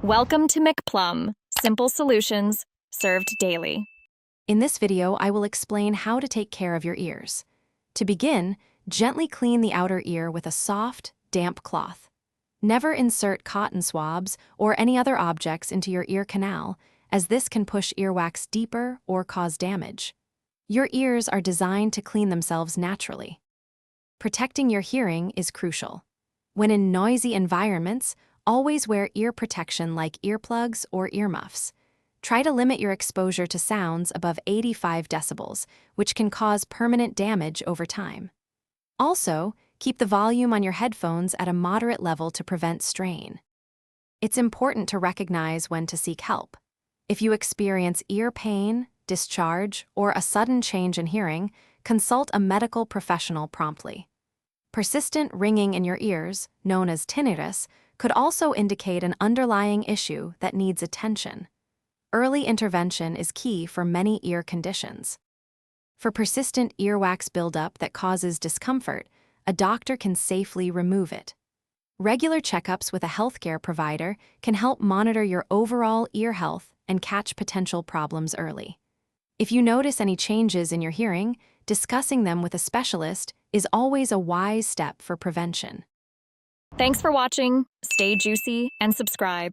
Welcome to McPlum, simple solutions served daily. In this video, I will explain how to take care of your ears. To begin, gently clean the outer ear with a soft, damp cloth. Never insert cotton swabs or any other objects into your ear canal, as this can push earwax deeper or cause damage. Your ears are designed to clean themselves naturally. Protecting your hearing is crucial. When in noisy environments, always wear ear protection like earplugs or earmuffs. Try to limit your exposure to sounds above 85 decibels, which can cause permanent damage over time. Also, keep the volume on your headphones at a moderate level to prevent strain. It's important to recognize when to seek help. If you experience ear pain, discharge, or a sudden change in hearing, consult a medical professional promptly. Persistent ringing in your ears, known as tinnitus, could also indicate an underlying issue that needs attention. Early intervention is key for many ear conditions. For persistent earwax buildup that causes discomfort, a doctor can safely remove it. Regular checkups with a healthcare provider can help monitor your overall ear health and catch potential problems early. If you notice any changes in your hearing, discussing them with a specialist is always a wise step for prevention. Thanks for watching. Stay juicy and subscribe.